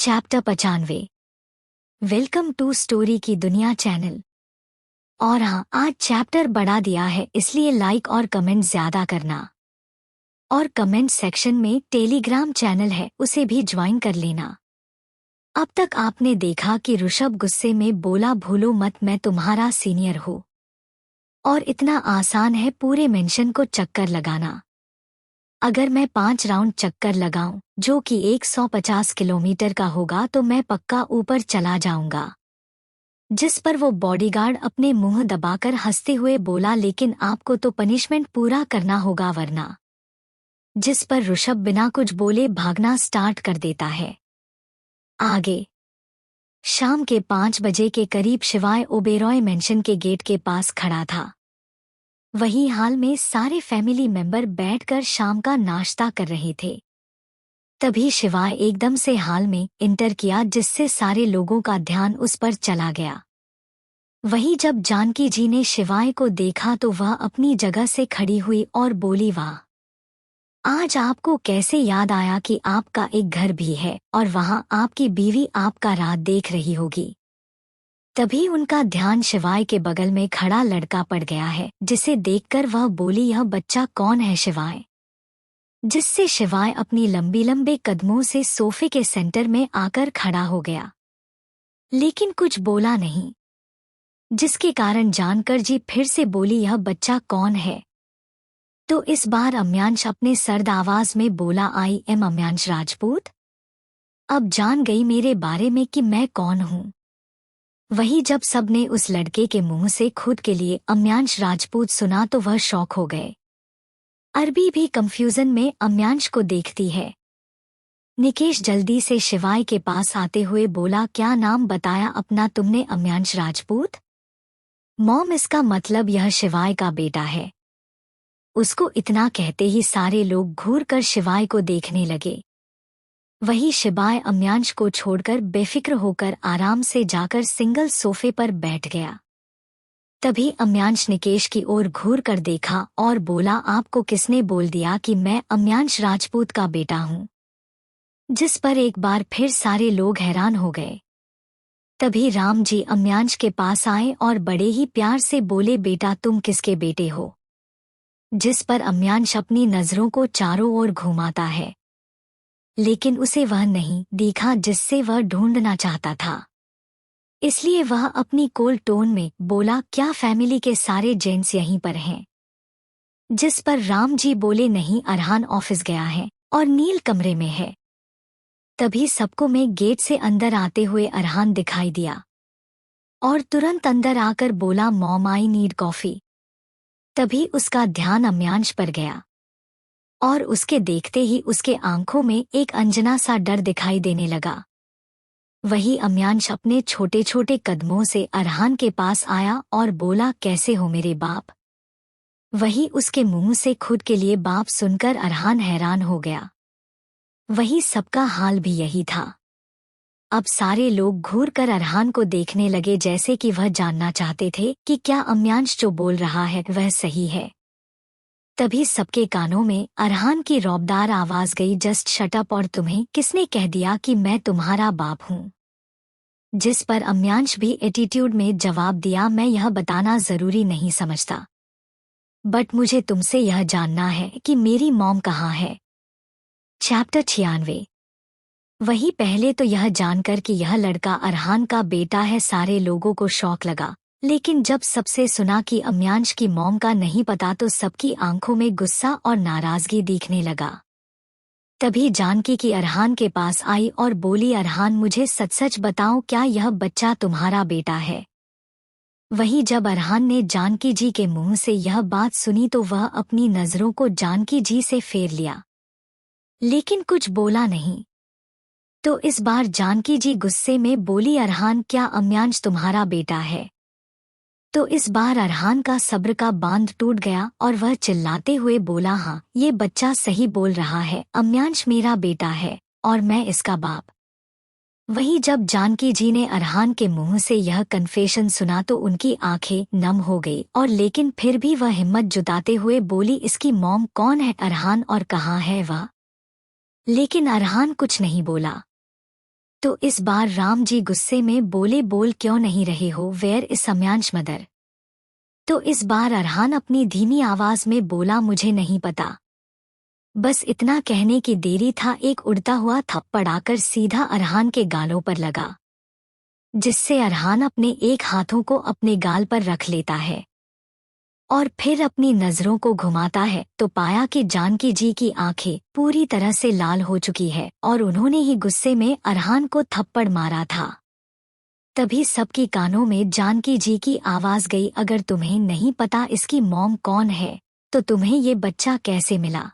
Chapter 95। Welcome to story की दुनिया channel. और हाँ, आज चैप्टर बढ़ा दिया है, इसलिए लाइक और कमेंट ज्यादा करना। और कमेंट सेक्शन में टेलीग्राम चैनल है, उसे भी ज्वाइन कर लेना। अब तक आपने देखा कि ऋषभ गुस्से में बोला, भूलो मत, मैं तुम्हारा सीनियर हूँ। और इतना आसान है पूरे मेंशन को चक्कर लगाना। अगर मैं 5 राउंड चक्कर लगाऊं, जो कि 150 किलोमीटर का होगा, तो मैं पक्का ऊपर चला जाऊंगा। जिस पर वो बॉडीगार्ड अपने मुंह दबाकर हंसते हुए बोला, लेकिन आपको तो पनिशमेंट पूरा करना होगा वरना। जिस पर ऋषभ बिना कुछ बोले भागना स्टार्ट कर देता है। आगे शाम के 5 बजे के करीब शिवाय ओबेरॉय मेंशन के गेट के पास खड़ा था। वही हाल में सारे फैमिली मेंबर बैठकर शाम का नाश्ता कर रहे थे। तभी शिवाय एकदम से हाल में इंटर किया, जिससे सारे लोगों का ध्यान उस पर चला गया। वही जब जानकी जी ने शिवाय को देखा तो वह अपनी जगह से खड़ी हुई और बोली, वाह, आज आपको कैसे याद आया कि आपका एक घर भी है और वहां आपकी बीवी आपका रात देख रही होगी। तभी उनका ध्यान शिवाय के बगल में खड़ा लड़का पड़ गया है, जिसे देखकर वह बोली, यह बच्चा कौन है शिवाय। जिससे शिवाय अपनी लंबी लंबे कदमों से सोफे के सेंटर में आकर खड़ा हो गया, लेकिन कुछ बोला नहीं। जिसके कारण जानकर जी फिर से बोली, यह बच्चा कौन है। तो इस बार अम्यांश अपने सर्द आवाज में बोला, आई एम अम्यांश राजपूत। अब जान गई मेरे बारे में कि मैं कौन हूँ। वही जब सबने उस लड़के के मुंह से खुद के लिए अम्यांश राजपूत सुना तो वह शॉक हो गए। अरबी भी कंफ्यूजन में अम्यांश को देखती है। निकेश जल्दी से शिवाय के पास आते हुए बोला, क्या नाम बताया अपना तुमने, अम्यांश राजपूत। मॉम, इसका मतलब यह शिवाय का बेटा है। उसको इतना कहते ही सारे लोग घूर कर शिवाय को देखने लगे। वही शिवाय अम्यांश को छोड़कर बेफिक्र होकर आराम से जाकर सिंगल सोफे पर बैठ गया। तभी अम्यांश निकेश की ओर घूर कर देखा और बोला, आपको किसने बोल दिया कि मैं अम्यांश राजपूत का बेटा हूँ। जिस पर एक बार फिर सारे लोग हैरान हो गए। तभी राम जी अम्यांश के पास आए और बड़े ही प्यार से बोले, बेटा तुम किसके बेटे हो। जिस पर अम्यांश अपनी नजरों को चारों ओर घुमाता है, लेकिन उसे वह नहीं दिखा जिससे वह ढूंढना चाहता था। इसलिए वह अपनी कोल्ड टोन में बोला, क्या फैमिली के सारे जेंट्स यहीं पर हैं। जिस पर राम जी बोले, नहीं, अरहान ऑफिस गया है और नील कमरे में है। तभी सबको में गेट से अंदर आते हुए अरहान दिखाई दिया और तुरंत अंदर आकर बोला, मॉम आई नीड कॉफी। तभी उसका ध्यान अम्यांश पर गया और उसके देखते ही उसके आंखों में एक अंजना सा डर दिखाई देने लगा। वही अम्यांश अपने छोटे छोटे कदमों से अरहान के पास आया और बोला, कैसे हो मेरे बाप। वही उसके मुंह से खुद के लिए बाप सुनकर अरहान हैरान हो गया। वही सबका हाल भी यही था। अब सारे लोग घूर कर अरहान को देखने लगे, जैसे कि वह जानना चाहते थे कि क्या अम्यांश जो बोल रहा है वह सही है। तभी सबके कानों में अरहान की रौबदार आवाज गई, जस्ट शट अप, और तुम्हें किसने कह दिया कि मैं तुम्हारा बाप हूँ। जिस पर अम्यांश भी एटीट्यूड में जवाब दिया, मैं यह बताना जरूरी नहीं समझता, बट मुझे तुमसे यह जानना है कि मेरी मॉम कहाँ है। चैप्टर 96। वही पहले तो यह जानकर कि यह लड़का अरहान का बेटा है, सारे लोगों को शौक लगा, लेकिन जब सबसे सुना कि अम्यांश की मॉम का नहीं पता तो सबकी आंखों में गुस्सा और नाराजगी दिखने लगा। तभी जानकी की अरहान के पास आई और बोली, अरहान मुझे सच सच बताओ, क्या यह बच्चा तुम्हारा बेटा है। वही जब अरहान ने जानकी जी के मुंह से यह बात सुनी तो वह अपनी नजरों को जानकी जी से फेर लिया, लेकिन कुछ बोला नहीं। तो इस बार जानकी जी गुस्से में बोली, अरहान क्या अम्यांश तुम्हारा बेटा है। तो इस बार अरहान का सब्र का बांध टूट गया और वह चिल्लाते हुए बोला, हाँ, ये बच्चा सही बोल रहा है, अम्यांश मेरा बेटा है और मैं इसका बाप। वही जब जानकी जी ने अरहान के मुंह से यह कन्फेशन सुना तो उनकी आंखें नम हो गई, और लेकिन फिर भी वह हिम्मत जुटाते हुए बोली, इसकी मॉम कौन है अरहान और कहाँ है वह। लेकिन अरहान कुछ नहीं बोला। तो इस बार राम जी गुस्से में बोले, बोल क्यों नहीं रहे हो, वेयर इज सम्यांश मदर। तो इस बार अरहान अपनी धीमी आवाज में बोला, मुझे नहीं पता। बस इतना कहने की देरी था, एक उड़ता हुआ थप्पड़ आकर सीधा अरहान के गालों पर लगा, जिससे अरहान अपने एक हाथों को अपने गाल पर रख लेता है और फिर अपनी नजरों को घुमाता है तो पाया कि जानकी जी की आंखें पूरी तरह से लाल हो चुकी है और उन्होंने ही गुस्से में अरहान को थप्पड़ मारा था। तभी सबकी कानों में जानकी जी की आवाज गई, अगर तुम्हें नहीं पता इसकी मॉम कौन है तो तुम्हें ये बच्चा कैसे मिला।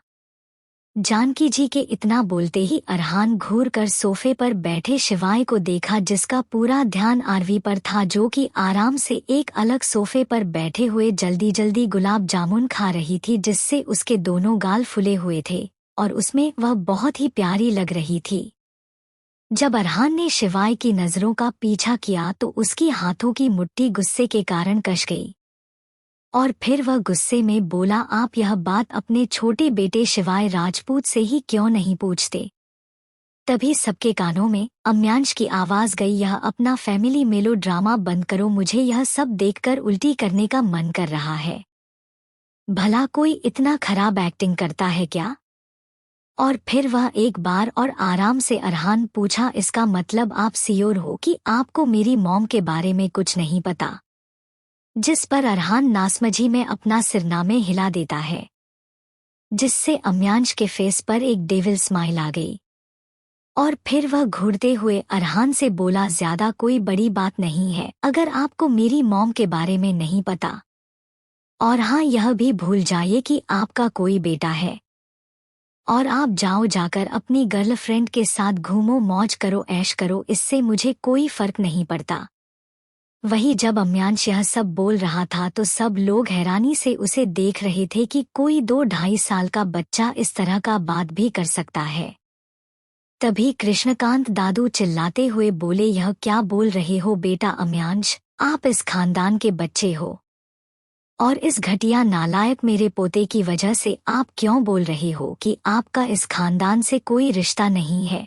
जानकी जी के इतना बोलते ही अरहान घूर कर सोफे पर बैठे शिवाय को देखा, जिसका पूरा ध्यान आरवी पर था, जो कि आराम से एक अलग सोफे पर बैठे हुए जल्दी जल्दी गुलाब जामुन खा रही थी, जिससे उसके दोनों गाल फुले हुए थे और उसमें वह बहुत ही प्यारी लग रही थी। जब अरहान ने शिवाय की नजरों का पीछा किया तो उसकी हाथों की मुट्ठी गुस्से के कारण कस गई और फिर वह गुस्से में बोला, आप यह बात अपने छोटे बेटे शिवाय राजपूत से ही क्यों नहीं पूछते। तभी सबके कानों में अम्यांश की आवाज गई, यह अपना फैमिली मेलो ड्रामा बंद करो, मुझे यह सब देखकर उल्टी करने का मन कर रहा है। भला कोई इतना खराब एक्टिंग करता है क्या। और फिर वह एक बार और आराम से अरहान पूछा, इसका मतलब आप श्योर हो कि आपको मेरी मॉम के बारे में कुछ नहीं पता। जिस पर अरहान नासमझी में अपना सिरनामे हिला देता है, जिससे अम्यांश के फेस पर एक डेविल स्माइल आ गई और फिर वह घूरते हुए अरहान से बोला, ज्यादा कोई बड़ी बात नहीं है अगर आपको मेरी मॉम के बारे में नहीं पता, और हाँ यह भी भूल जाइए कि आपका कोई बेटा है और आप जाओ जाकर अपनी गर्लफ्रेंड के साथ घूमो, मौज करो, ऐश करो, इससे मुझे कोई फर्क नहीं पड़ता। वही जब अम्यांश यह सब बोल रहा था तो सब लोग हैरानी से उसे देख रहे थे कि कोई 2-2.5 साल का बच्चा इस तरह का बात भी कर सकता है। तभी कृष्णकांत दादू चिल्लाते हुए बोले, यह क्या बोल रहे हो बेटा अम्यांश, आप इस खानदान के बच्चे हो और इस घटिया नालायक मेरे पोते की वजह से आप क्यों बोल रहे हो कि आपका इस खानदान से कोई रिश्ता नहीं है।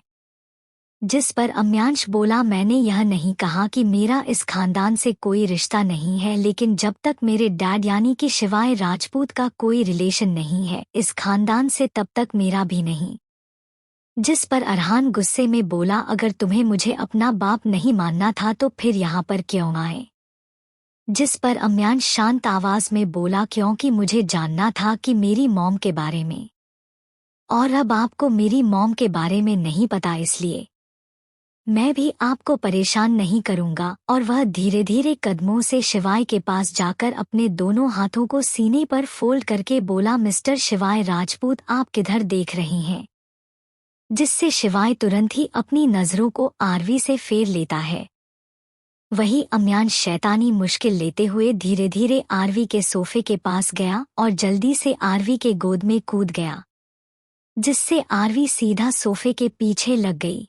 जिस पर अम्यांश बोला, मैंने यह नहीं कहा कि मेरा इस खानदान से कोई रिश्ता नहीं है, लेकिन जब तक मेरे डैड यानी कि शिवाय राजपूत का कोई रिलेशन नहीं है इस खानदान से तब तक मेरा भी नहीं। जिस पर अरहान गुस्से में बोला, अगर तुम्हें मुझे अपना बाप नहीं मानना था तो फिर यहाँ पर क्यों आए। जिस पर अम्यांश शांत आवाज में बोला, क्योंकि मुझे जानना था कि मेरी मॉम के बारे में, और अब आपको मेरी मॉम के बारे में नहीं पता, इसलिए मैं भी आपको परेशान नहीं करूंगा। और वह धीरे धीरे कदमों से शिवाय के पास जाकर अपने दोनों हाथों को सीने पर फोल्ड करके बोला, मिस्टर शिवाय राजपूत आप किधर देख रही हैं। जिससे शिवाय तुरंत ही अपनी नजरों को आरवी से फेर लेता है। वही अम्यांश शैतानी मुश्किल लेते हुए धीरे धीरे आरवी के सोफे के पास गया और जल्दी से आरवी के गोद में कूद गया, जिससे आरवी सीधा सोफे के पीछे लग गई।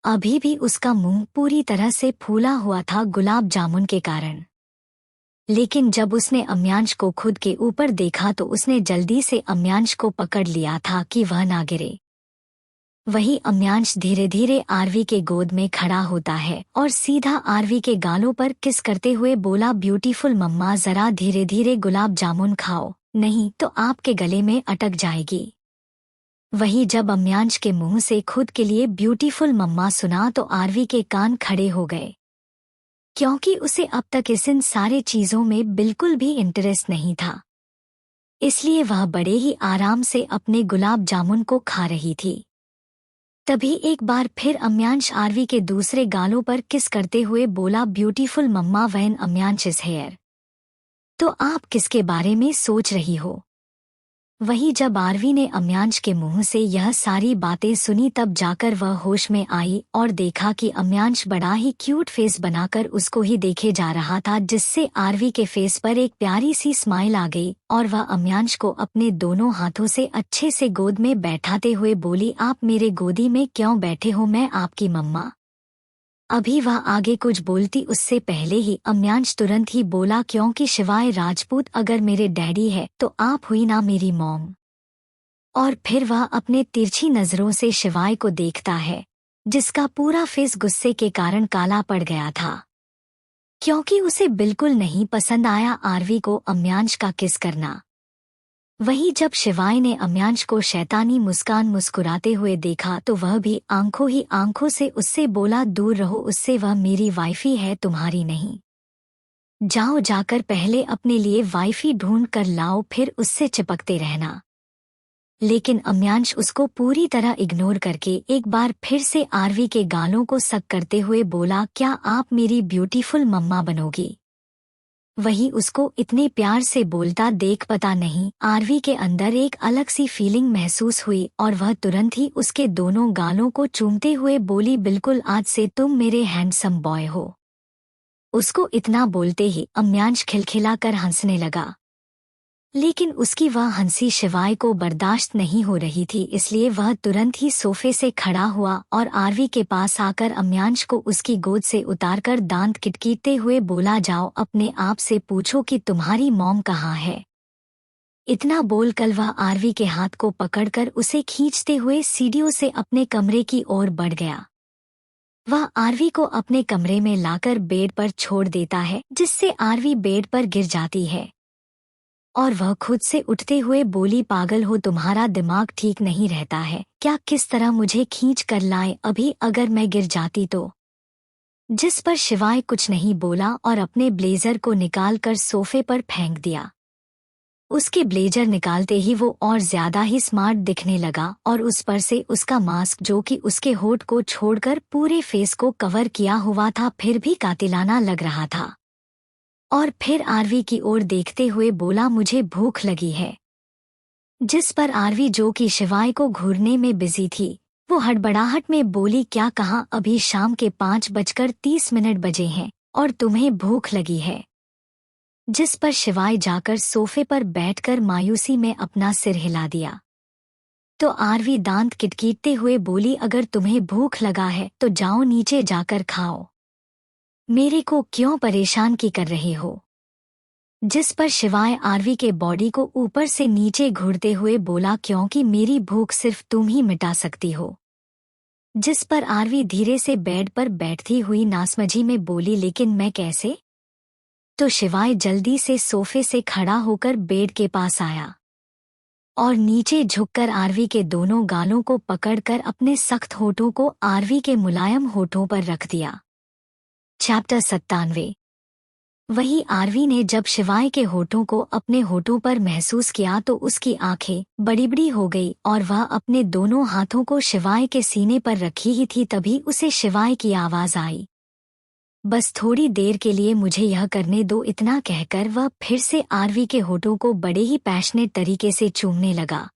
अभी भी उसका मुंह पूरी तरह से फूला हुआ था गुलाब जामुन के कारण, लेकिन जब उसने अम्यांश को खुद के ऊपर देखा तो उसने जल्दी से अम्यांश को पकड़ लिया था कि वह ना गिरे। वही अम्यांश धीरे धीरे आरवी के गोद में खड़ा होता है और सीधा आरवी के गालों पर किस करते हुए बोला, ब्यूटीफुल मम्मा जरा धीरे धीरे गुलाब जामुन खाओ, नहीं तो आपके गले में अटक जाएगी। वही जब अम्यांश के मुंह से खुद के लिए ब्यूटीफुल मम्मा सुना तो आरवी के कान खड़े हो गए, क्योंकि उसे अब तक इन सारे चीजों में बिल्कुल भी इंटरेस्ट नहीं था। इसलिए वह बड़े ही आराम से अपने गुलाब जामुन को खा रही थी। तभी एक बार फिर अम्यांश आरवी के दूसरे गालों पर किस करते हुए बोला, beautiful mamma when Amyansh is here. तो आप किसके बारे में सोच रही हो। वही जब आरवी ने अम्यांश के मुंह से यह सारी बातें सुनी तब जाकर वह होश में आई और देखा कि अम्यांश बड़ा ही क्यूट फेस बनाकर उसको ही देखे जा रहा था, जिससे आरवी के फेस पर एक प्यारी सी स्माइल आ गई और वह अम्यांश को अपने दोनों हाथों से अच्छे से गोद में बैठाते हुए बोली, आप मेरे गोदी में क्यों बैठे हो, मैं आपकी मम्मा। अभी वह आगे कुछ बोलती उससे पहले ही अम्यांश तुरंत ही बोला, क्योंकि शिवाय राजपूत अगर मेरे डैडी है तो आप हुई ना मेरी मॉम। और फिर वह अपने तिरछी नजरों से शिवाय को देखता है जिसका पूरा फेस गुस्से के कारण काला पड़ गया था, क्योंकि उसे बिल्कुल नहीं पसंद आया आरवी को अम्यांश का किस करना। वहीं जब शिवाय ने अम्यांश को शैतानी मुस्कान मुस्कुराते हुए देखा तो वह भी आंखों ही आंखों से उससे बोला, दूर रहो उससे, वह मेरी वाइफी है, तुम्हारी नहीं। जाओ जाकर पहले अपने लिए वाइफी ढूंढ कर लाओ, फिर उससे चिपकते रहना। लेकिन अम्यांश उसको पूरी तरह इग्नोर करके एक बार फिर से आरवी के गालों को सक करते हुए बोला, क्या आप मेरी ब्यूटीफुल मम्मा बनोगी? वही उसको इतने प्यार से बोलता देख पता नहीं आरवी के अंदर एक अलग सी फीलिंग महसूस हुई और वह तुरंत ही उसके दोनों गालों को चूमते हुए बोली, बिल्कुल आज से तुम मेरे हैंडसम बॉय हो। उसको इतना बोलते ही अम्यांश खिलखिला कर हंसने लगा, लेकिन उसकी वह हंसी शिवाय को बर्दाश्त नहीं हो रही थी, इसलिए वह तुरंत ही सोफे से खड़ा हुआ और आरवी के पास आकर अम्यांश को उसकी गोद से उतारकर दांत किटकीटते हुए बोला, जाओ अपने आप से पूछो कि तुम्हारी मॉम कहाँ है। इतना बोलकर वह आरवी के हाथ को पकड़कर उसे खींचते हुए सीढ़ियों से अपने कमरे की ओर बढ़ गया। वह आरवी को अपने कमरे में लाकर बेड पर छोड़ देता है, जिससे आरवी बेड पर गिर जाती है और वह खुद से उठते हुए बोली, पागल हो, तुम्हारा दिमाग ठीक नहीं रहता है क्या? किस तरह मुझे खींच कर लाए, अभी अगर मैं गिर जाती तो? जिस पर शिवाय कुछ नहीं बोला और अपने ब्लेजर को निकालकर सोफे पर फेंक दिया। उसके ब्लेजर निकालते ही वो और ज्यादा ही स्मार्ट दिखने लगा और उस पर से उसका मास्क, जो कि उसके होठ को छोड़कर पूरे फेस को कवर किया हुआ था, फिर भी कातिलाना लग रहा था। और फिर आरवी की ओर देखते हुए बोला, मुझे भूख लगी है। जिस पर आरवी, जो कि शिवाय को घूरने में बिजी थी, वो हड़बड़ाहट में बोली, क्या कहा, अभी शाम के 5:30 बजे हैं और तुम्हें भूख लगी है? जिस पर शिवाय जाकर सोफे पर बैठकर मायूसी में अपना सिर हिला दिया। तो आरवी दांत किटकीटते हुए बोली, अगर तुम्हें भूख लगा है तो जाओ नीचे जाकर खाओ, मेरे को क्यों परेशान की कर रहे हो? जिस पर शिवाय आरवी के बॉडी को ऊपर से नीचे घूरते हुए बोला, क्योंकि मेरी भूख सिर्फ तुम ही मिटा सकती हो। जिस पर आरवी धीरे से बेड पर बैठती हुई नासमझी में बोली, लेकिन मैं कैसे? तो शिवाय जल्दी से सोफे से खड़ा होकर बेड के पास आया और नीचे झुककर आरवी के दोनों गालों को पकड़कर अपने सख्त होठों को आरवी के मुलायम होठों पर रख दिया। चैप्टर 97। वही आरवी ने जब शिवाय के होठों को अपने होठों पर महसूस किया तो उसकी आंखें बड़ी बड़ी हो गई और वह अपने दोनों हाथों को शिवाय के सीने पर रखी ही थी, तभी उसे शिवाय की आवाज आई, बस थोड़ी देर के लिए मुझे यह करने दो। इतना कहकर वह फिर से आरवी के होठों को बड़े ही पैशनेट तरीके से चूमने लगा।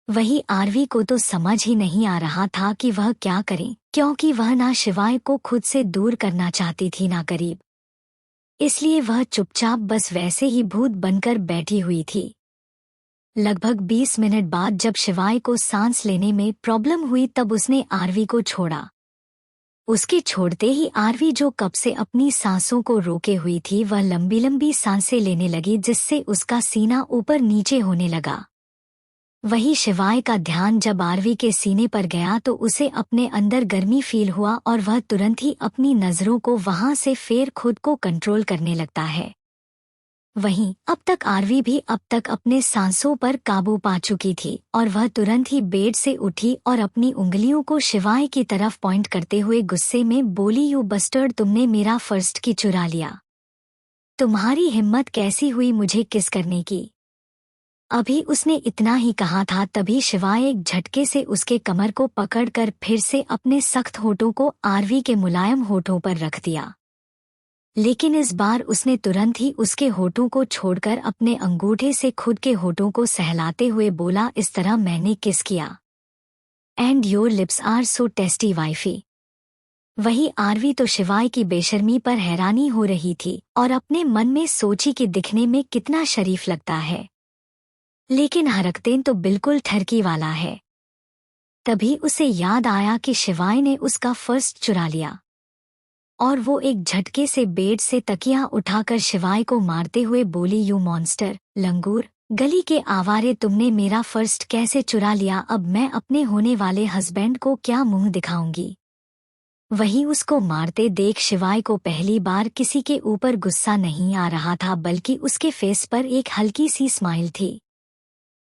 वही आरवी को तो समझ ही नहीं आ रहा था कि वह क्या करे, क्योंकि वह ना शिवाय को खुद से दूर करना चाहती थी ना करीब, इसलिए वह चुपचाप बस वैसे ही भूत बनकर बैठी हुई थी। लगभग 20 मिनट बाद जब शिवाय को सांस लेने में प्रॉब्लम हुई तब उसने आरवी को छोड़ा। उसके छोड़ते ही आरवी, जो कब से अपनी सांसों को रोके हुई थी, वह लंबी लंबी सांसें लेने लगी, जिससे उसका सीना ऊपर नीचे होने लगा। वही शिवाय का ध्यान जब आरवी के सीने पर गया तो उसे अपने अंदर गर्मी फील हुआ और वह तुरंत ही अपनी नजरों को वहां से फेर खुद को कंट्रोल करने लगता है। वहीं अब तक आरवी भी अब तक अपने सांसों पर काबू पा चुकी थी और वह तुरंत ही बेड से उठी और अपनी उंगलियों को शिवाय की तरफ पॉइंट करते हुए गुस्से में बोली, यू बस्टर्ड, तुमने मेरा फर्स्ट की चुरा लिया। तुम्हारी हिम्मत कैसी हुई मुझे किस करने की? अभी उसने इतना ही कहा था तभी शिवाय एक झटके से उसके कमर को पकड़कर फिर से अपने सख्त होठों को आरवी के मुलायम होठों पर रख दिया। लेकिन इस बार उसने तुरंत ही उसके होठों को छोड़कर अपने अंगूठे से खुद के होठों को सहलाते हुए बोला, इस तरह मैंने किस किया। And your lips are so tasty wifey. वही आरवी तो शिवाय की बेशर्मी पर हैरानी हो रही थी और अपने मन में सोची कि दिखने में कितना शरीफ लगता है, लेकिन हरकतें तो बिल्कुल ठरकी वाला है। तभी उसे याद आया कि शिवाय ने उसका फर्स्ट चुरा लिया और वो एक झटके से बेड से तकिया उठाकर शिवाय को मारते हुए बोली, यू मॉन्स्टर, लंगूर, गली के आवारे, तुमने मेरा फर्स्ट कैसे चुरा लिया? अब मैं अपने होने वाले हस्बैंड को क्या मुंह दिखाऊंगी? वही उसको मारते देख शिवाय को पहली बार किसी के ऊपर गुस्सा नहीं आ रहा था, बल्कि उसके फेस पर एक हल्की सी स्माइल थी।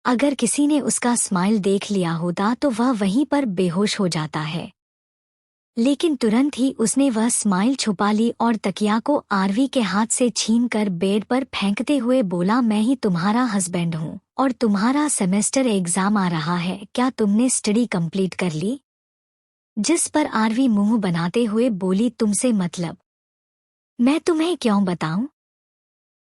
अगर किसी ने उसका स्माइल देख लिया होता तो वह वहीं पर बेहोश हो जाता है, लेकिन तुरंत ही उसने वह स्माइल छुपा ली और तकिया को आरवी के हाथ से छीनकर बेड पर फेंकते हुए बोला, मैं ही तुम्हारा हस्बैंड हूँ और तुम्हारा सेमेस्टर एग्जाम आ रहा है, क्या तुमने स्टडी कंप्लीट कर ली? जिस पर आरवी मुंह बनाते हुए बोली, तुमसे मतलब? मैं तुम्हें क्यों बताऊं?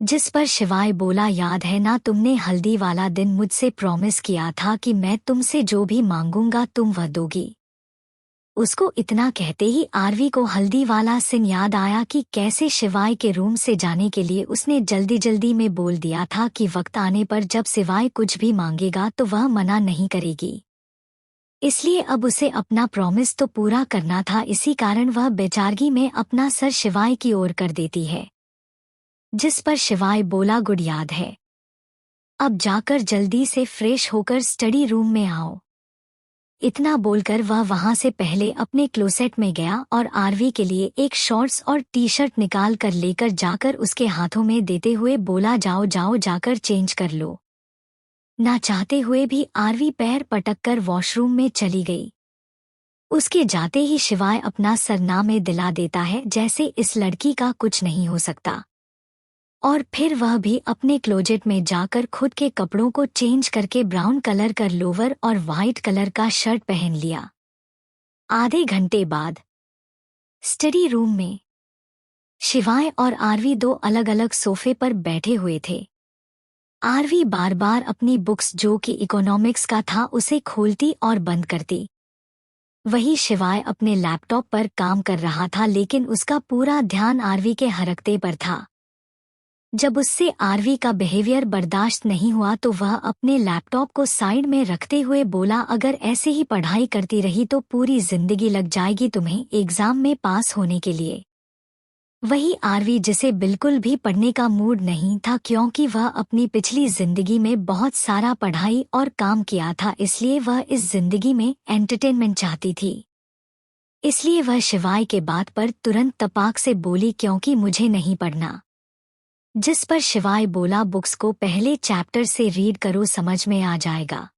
जिस पर शिवाय बोला, याद है ना, तुमने हल्दी वाला दिन मुझसे प्रॉमिस किया था कि मैं तुमसे जो भी मांगूंगा तुम वह दोगी। उसको इतना कहते ही आरवी को हल्दी वाला सीन याद आया कि कैसे शिवाय के रूम से जाने के लिए उसने जल्दी जल्दी में बोल दिया था कि वक्त आने पर जब शिवाय कुछ भी मांगेगा तो वह मना नहीं करेगी। इसलिए अब उसे अपना प्रॉमिस तो पूरा करना था, इसी कारण वह बेचारगी में अपना सर शिवाय की ओर कर देती है। जिस पर शिवाय बोला, गुड, याद है, अब जाकर जल्दी से फ्रेश होकर स्टडी रूम में आओ। इतना बोलकर वह वहां से पहले अपने क्लोसेट में गया और आरवी के लिए एक शॉर्ट्स और टी शर्ट निकाल कर लेकर जाकर उसके हाथों में देते हुए बोला, जाओ जाओ जाकर चेंज कर लो। ना चाहते हुए भी आरवी पैर पटक कर वॉशरूम में चली गई। उसके जाते ही शिवाय अपना सरनामे दिला देता है जैसे इस लड़की का कुछ नहीं हो सकता, और फिर वह भी अपने क्लोजेट में जाकर खुद के कपड़ों को चेंज करके ब्राउन कलर का लोवर और वाइट कलर का शर्ट पहन लिया। आधे घंटे बाद स्टडी रूम में शिवाय और आरवी दो अलग अलग सोफे पर बैठे हुए थे। आरवी बार बार अपनी बुक्स, जो कि इकोनॉमिक्स का था, उसे खोलती और बंद करती। वही शिवाय अपने लैपटॉप पर काम कर रहा था, लेकिन उसका पूरा ध्यान आरवी के हरकते पर था। जब उससे आरवी का बिहेवियर बर्दाश्त नहीं हुआ तो वह अपने लैपटॉप को साइड में रखते हुए बोला, अगर ऐसे ही पढ़ाई करती रही तो पूरी जिंदगी लग जाएगी तुम्हें एग्जाम में पास होने के लिए। वही आरवी, जिसे बिल्कुल भी पढ़ने का मूड नहीं था क्योंकि वह अपनी पिछली जिंदगी में बहुत सारा पढ़ाई और काम किया था, इसलिए वह इस जिंदगी में एंटरटेनमेंट चाहती थी। इसलिए वह शिवाय के बात पर तुरंत तपाक से बोली, क्योंकि मुझे नहीं पढ़ना। जिस पर शिवाय बोला, बुक्स को पहले चैप्टर से रीड करो, समझ में आ जाएगा।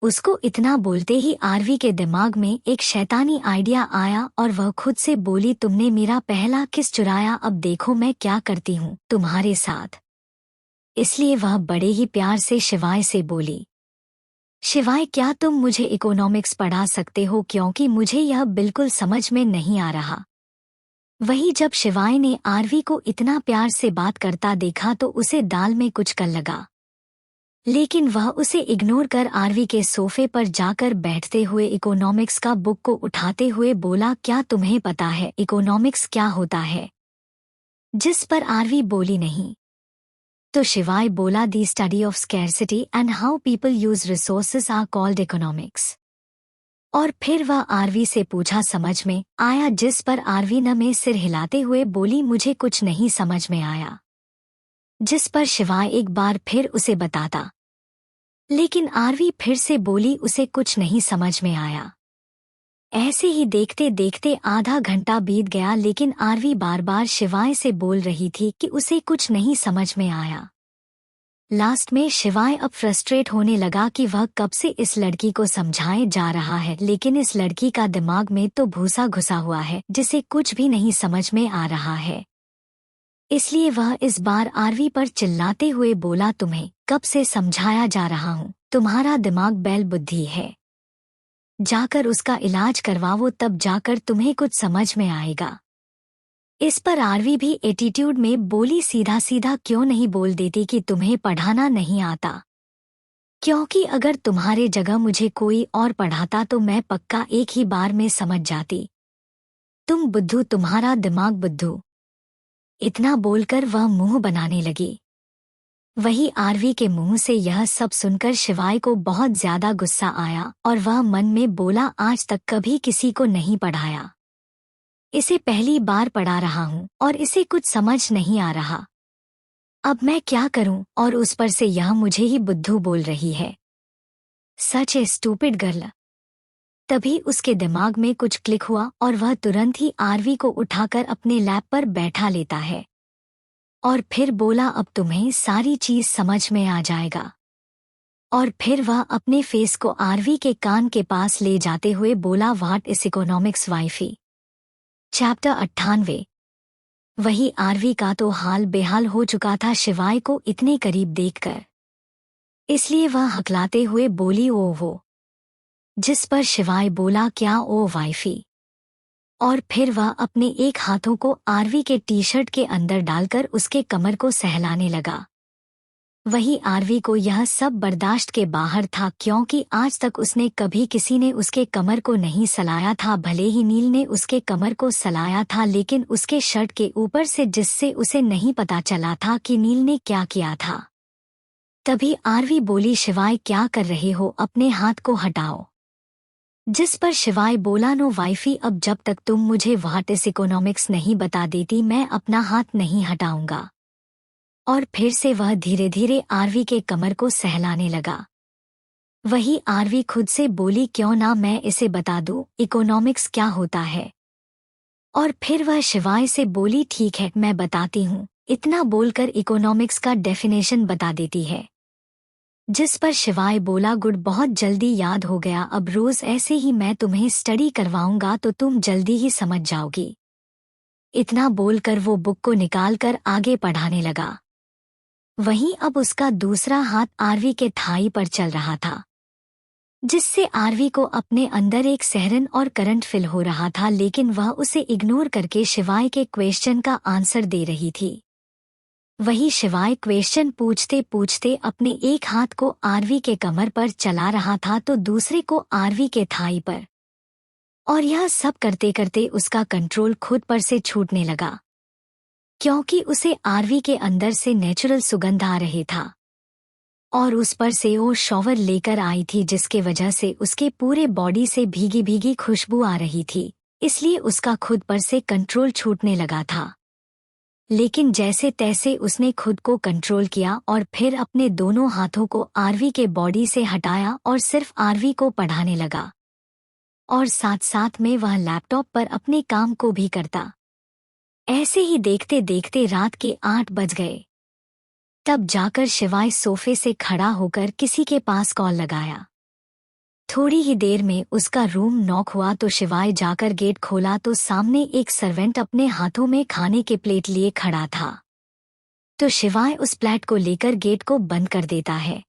उसको इतना बोलते ही आरवी के दिमाग में एक शैतानी आइडिया आया और वह खुद से बोली, तुमने मेरा पहला किस चुराया, अब देखो मैं क्या करती हूँ तुम्हारे साथ। इसलिए वह बड़े ही प्यार से शिवाय से बोली, शिवाय, क्या तुम मुझे इकोनॉमिक्स पढ़ा सकते हो, क्योंकि मुझे यह बिल्कुल समझ में नहीं आ रहा। वही जब शिवाय ने आरवी को इतना प्यार से बात करता देखा तो उसे दाल में कुछ कर लगा, लेकिन वह उसे इग्नोर कर आरवी के सोफे पर जाकर बैठते हुए इकोनॉमिक्स का बुक को उठाते हुए बोला, क्या तुम्हें पता है इकोनॉमिक्स क्या होता है? जिस पर आरवी बोली, नहीं। तो शिवाय बोला, the study of scarcity and how people use resources are called economics. और फिर वह आरवी से पूछा, समझ में आया? जिस पर आरवी न में सिर हिलाते हुए बोली, मुझे कुछ नहीं समझ में आया। जिस पर शिवाय एक बार फिर उसे बताता, लेकिन आरवी फिर से बोली, उसे कुछ नहीं समझ में आया। ऐसे ही देखते देखते आधा घंटा बीत गया, लेकिन आरवी बार बार शिवाय से बोल रही थी कि उसे कुछ नहीं समझ में आया। लास्ट में शिवाय अब फ्रस्ट्रेट होने लगा कि वह कब से इस लड़की को समझाए जा रहा है, लेकिन इस लड़की का दिमाग में तो भूसा घुसा हुआ है जिसे कुछ भी नहीं समझ में आ रहा है। इसलिए वह इस बार आरवी पर चिल्लाते हुए बोला, तुम्हें कब से समझाया जा रहा हूँ, तुम्हारा दिमाग बैल बुद्धि है, जाकर उसका इलाज करवाओ, तब जाकर तुम्हें कुछ समझ में आएगा। इस पर आरवी भी एटीट्यूड में बोली, सीधा सीधा क्यों नहीं बोल देती कि तुम्हें पढ़ाना नहीं आता, क्योंकि अगर तुम्हारे जगह मुझे कोई और पढ़ाता तो मैं पक्का एक ही बार में समझ जाती। तुम बुद्धू, तुम्हारा दिमाग बुद्धू। इतना बोलकर वह मुंह बनाने लगी। वही आरवी के मुंह से यह सब सुनकर शिवाय को बहुत ज्यादा गुस्सा आया और वह मन में बोला, आज तक कभी किसी को नहीं पढ़ाया, इसे पहली बार पढ़ा रहा हूँ और इसे कुछ समझ नहीं आ रहा। अब मैं क्या करूं? और उस पर से यह मुझे ही बुद्धू बोल रही है। सच ए स्टूपिड गर्ल। तभी उसके दिमाग में कुछ क्लिक हुआ और वह तुरंत ही आरवी को उठाकर अपने लैप पर बैठा लेता है और फिर बोला, अब तुम्हें सारी चीज समझ में आ जाएगा। और फिर वह अपने फेस को आरवी के कान के पास ले जाते हुए बोला, what is economics wifey. Chapter 98। वही आरवी का तो हाल बेहाल हो चुका था शिवाय को इतने करीब देखकर, इसलिए वह हकलाते हुए बोली, ओ वो। जिस पर शिवाय बोला, क्या ओ वाइफी। और फिर वह अपने एक हाथों को आरवी के टी शर्ट के अंदर डालकर उसके कमर को सहलाने लगा। वही आरवी को यह सब बर्दाश्त के बाहर था, क्योंकि आज तक उसने कभी किसी ने उसके कमर को नहीं सलाया था। भले ही नील ने उसके कमर को सलाया था, लेकिन उसके शर्ट के ऊपर से, जिससे उसे नहीं पता चला था कि नील ने क्या किया था। तभी आरवी बोली, शिवाय क्या कर रहे हो, अपने हाथ को हटाओ। जिस पर शिवाय बोला, नो वाइफी, अब जब तक तुम मुझे व्हाट इज इकोनॉमिक्स नहीं बता देती मैं अपना हाथ नहीं हटाऊंगा। और फिर से वह धीरे धीरे आरवी के कमर को सहलाने लगा। वही आरवी खुद से बोली, क्यों ना मैं इसे बता दूं इकोनॉमिक्स क्या होता है। और फिर वह शिवाय से बोली, ठीक है मैं बताती हूँ। इतना बोलकर इकोनॉमिक्स का डेफिनेशन बता देती है। जिस पर शिवाय बोला, गुड, बहुत जल्दी याद हो गया। अब रोज ऐसे ही मैं तुम्हें स्टडी करवाऊंगा तो तुम जल्दी ही समझ जाओगी। इतना बोलकर वो बुक को निकालकर आगे पढ़ाने लगा। वहीं अब उसका दूसरा हाथ आरवी के थाई पर चल रहा था, जिससे आरवी को अपने अंदर एक सहरन और करंट फिल हो रहा था, लेकिन वह उसे इग्नोर करके शिवाय के क्वेश्चन का आंसर दे रही थी। वही शिवाय क्वेश्चन पूछते पूछते अपने एक हाथ को आरवी के कमर पर चला रहा था तो दूसरे को आरवी के थाई पर, और यह सब करते करते उसका कंट्रोल खुद पर से छूटने लगा, क्योंकि उसे आरवी के अंदर से नेचुरल सुगंध आ रही था और उस पर से वो शॉवर लेकर आई थी, जिसके वजह से उसके पूरे बॉडी से भीगी भीगी खुशबू आ रही थी, इसलिए उसका खुद पर से कंट्रोल छूटने लगा था। लेकिन जैसे तैसे उसने खुद को कंट्रोल किया और फिर अपने दोनों हाथों को आरवी के बॉडी से हटाया और सिर्फ आरवी को पढ़ाने लगा, और साथ साथ में वह लैपटॉप पर अपने काम को भी करता। ऐसे ही देखते देखते रात के 8 बज गए। तब जाकर शिवाय सोफे से खड़ा होकर किसी के पास कॉल लगाया। थोड़ी ही देर में उसका रूम नॉक हुआ तो शिवाय जाकर गेट खोला तो सामने एक सर्वेंट अपने हाथों में खाने के प्लेट लिए खड़ा था। तो शिवाय उस प्लेट को लेकर गेट को बंद कर देता है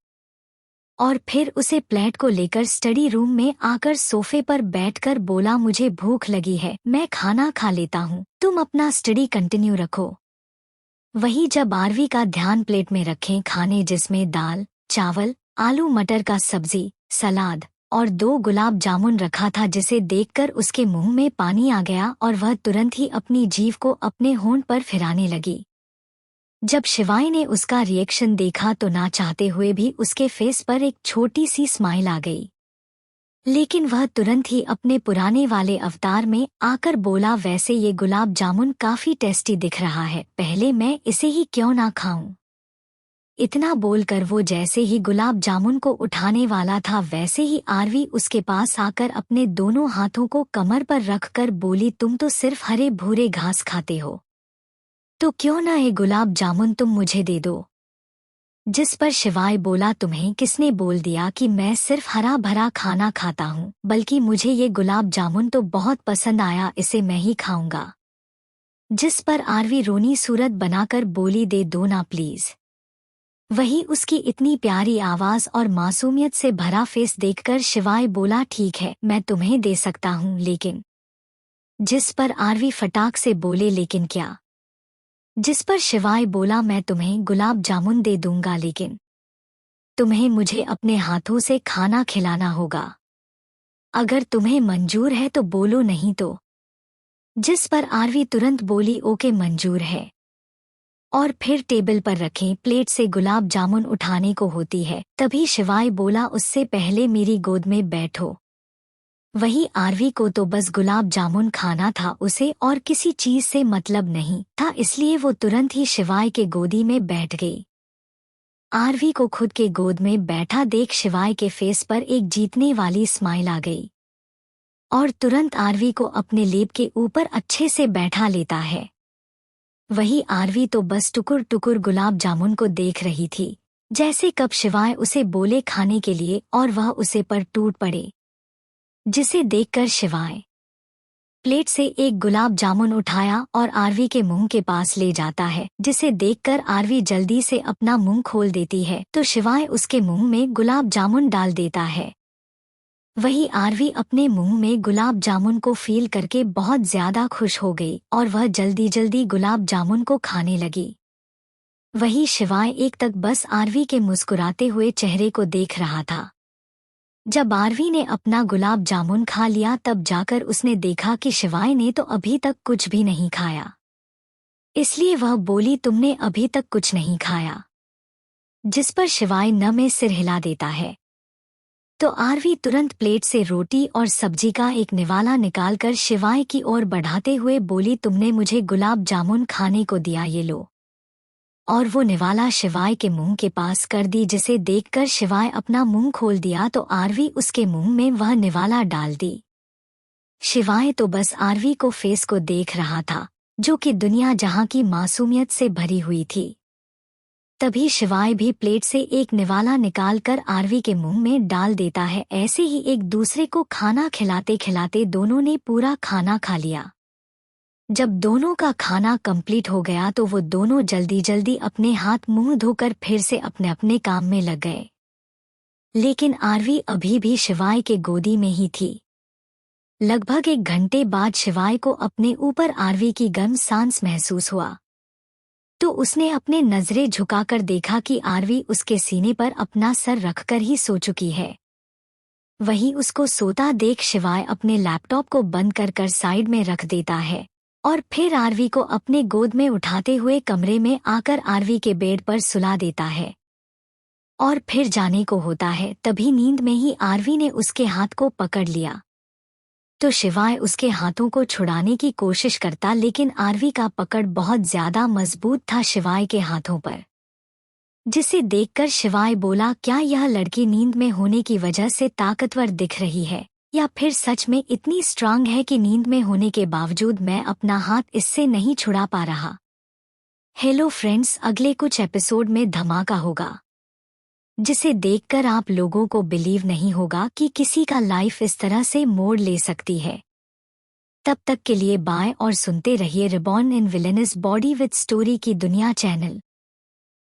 और फिर उसे प्लेट को लेकर स्टडी रूम में आकर सोफे पर बैठकर बोला, मुझे भूख लगी है, मैं खाना खा लेता हूँ, तुम अपना स्टडी कंटिन्यू रखो। वही जब आरवी का ध्यान प्लेट में रखे खाने, जिसमें दाल, चावल, आलू मटर का सब्जी, सलाद और 2 गुलाब जामुन रखा था, जिसे देखकर उसके मुंह में पानी आ गया और वह तुरंत ही अपनी जीभ को अपने होंठ पर फिराने लगी। जब शिवाय ने उसका रिएक्शन देखा तो ना चाहते हुए भी उसके फेस पर एक छोटी सी स्माइल आ गई, लेकिन वह तुरंत ही अपने पुराने वाले अवतार में आकर बोला, वैसे ये गुलाब जामुन काफी टेस्टी दिख रहा है, पहले मैं इसे ही क्यों ना खाऊं। इतना बोलकर वो जैसे ही गुलाब जामुन को उठाने वाला था, वैसे ही आरवी उसके पास आकर अपने दोनों हाथों को कमर पर रखकर बोली, तुम तो सिर्फ हरे भूरे घास खाते हो, तो क्यों ना ये गुलाब जामुन तुम मुझे दे दो। जिस पर शिवाय बोला, तुम्हें किसने बोल दिया कि मैं सिर्फ हरा भरा खाना खाता हूँ, बल्कि मुझे ये गुलाब जामुन तो बहुत पसंद आया, इसे मैं ही खाऊंगा। जिस पर आरवी रोनी सूरत बनाकर बोली, दे दो ना प्लीज। वही उसकी इतनी प्यारी आवाज और मासूमियत से भरा फेस देखकर शिवाय बोला, ठीक है मैं तुम्हें दे सकता हूँ, लेकिन। जिस पर आरवी फटाक से बोले, लेकिन क्या। जिस पर शिवाय बोला, मैं तुम्हें गुलाब जामुन दे दूंगा, लेकिन तुम्हें मुझे अपने हाथों से खाना खिलाना होगा। अगर तुम्हें मंजूर है तो बोलो, नहीं तो। जिस पर आरवी तुरंत बोली, ओके मंजूर है। और फिर टेबल पर रखें प्लेट से गुलाब जामुन उठाने को होती है, तभी शिवाय बोला, उससे पहले मेरी गोद में बैठो। वही आरवी को तो बस गुलाब जामुन खाना था, उसे और किसी चीज से मतलब नहीं था, इसलिए वो तुरंत ही शिवाय के गोदी में बैठ गई। आरवी को खुद के गोद में बैठा देख शिवाय के फेस पर एक जीतने वाली स्माइल आ गई और तुरंत आरवी को अपने लेप के ऊपर अच्छे से बैठा लेता है। वही आरवी तो बस टुकुर टुकुर गुलाब जामुन को देख रही थी, जैसे कब शिवाय उसे बोले खाने के लिए और वह उसे पर टूट पड़े, जिसे देखकर शिवाय प्लेट से एक गुलाब जामुन उठाया और आरवी के मुंह के पास ले जाता है, जिसे देखकर आरवी जल्दी से अपना मुंह खोल देती है तो शिवाय उसके मुंह में गुलाब जामुन डाल देता है। वही आरवी अपने मुंह में गुलाब जामुन को फील करके बहुत ज्यादा खुश हो गई और वह जल्दी जल्दी गुलाब जामुन को खाने लगी। वही शिवाय एक तक बस आरवी के मुस्कुराते हुए चेहरे को देख रहा था। जब आरवी ने अपना गुलाब जामुन खा लिया तब जाकर उसने देखा कि शिवाय ने तो अभी तक कुछ भी नहीं खाया, इसलिए वह बोली, तुमने अभी तक कुछ नहीं खाया? जिस पर शिवाय न में सिर हिला देता है। तो आरवी तुरंत प्लेट से रोटी और सब्जी का एक निवाला निकालकर शिवाय की ओर बढ़ाते हुए बोली, तुमने मुझे गुलाब जामुन खाने को दिया, ये लो। और वो निवाला शिवाय के मुंह के पास कर दी, जिसे देखकर शिवाय अपना मुंह खोल दिया तो आरवी उसके मुंह में वह निवाला डाल दी। शिवाय तो बस आरवी को फेस को देख रहा था, जो कि दुनिया जहां की मासूमियत से भरी हुई थी। तभी शिवाय भी प्लेट से एक निवाला निकालकर आरवी के मुंह में डाल देता है। ऐसे ही एक दूसरे को खाना खिलाते खिलाते दोनों ने पूरा खाना खा लिया। जब दोनों का खाना कंप्लीट हो गया तो वो दोनों जल्दी जल्दी अपने हाथ मुंह धोकर फिर से अपने अपने काम में लग गए, लेकिन आरवी अभी भी शिवाय के गोदी में ही थी। लगभग 1 घंटे बाद शिवाय को अपने ऊपर आरवी की गर्म सांस महसूस हुआ, तो उसने अपने नजरें झुकाकर देखा कि आरवी उसके सीने पर अपना सर रखकर ही सो चुकी है। वहीं उसको सोता देख शिवाय अपने लैपटॉप को बंद कर साइड में रख देता है और फिर आरवी को अपने गोद में उठाते हुए कमरे में आकर आरवी के बेड पर सुला देता है और फिर जाने को होता है। तभी नींद में ही आरवी ने उसके हाथ को पकड़ लिया, तो शिवाय उसके हाथों को छुड़ाने की कोशिश करता, लेकिन आरवी का पकड़ बहुत ज्यादा मजबूत था शिवाय के हाथों पर, जिसे देखकर शिवाय बोला, क्या यह लड़की नींद में होने की वजह से ताकतवर दिख रही है या फिर सच में इतनी स्ट्रांग है कि नींद में होने के बावजूद मैं अपना हाथ इससे नहीं छुड़ा पा रहा। हेलो फ्रेंड्स, अगले कुछ एपिसोड में धमाका होगा, जिसे देखकर आप लोगों को बिलीव नहीं होगा कि किसी का लाइफ इस तरह से मोड़ ले सकती है। तब तक के लिए बाय और सुनते रहिए reborn in villainous body with story की दुनिया चैनल।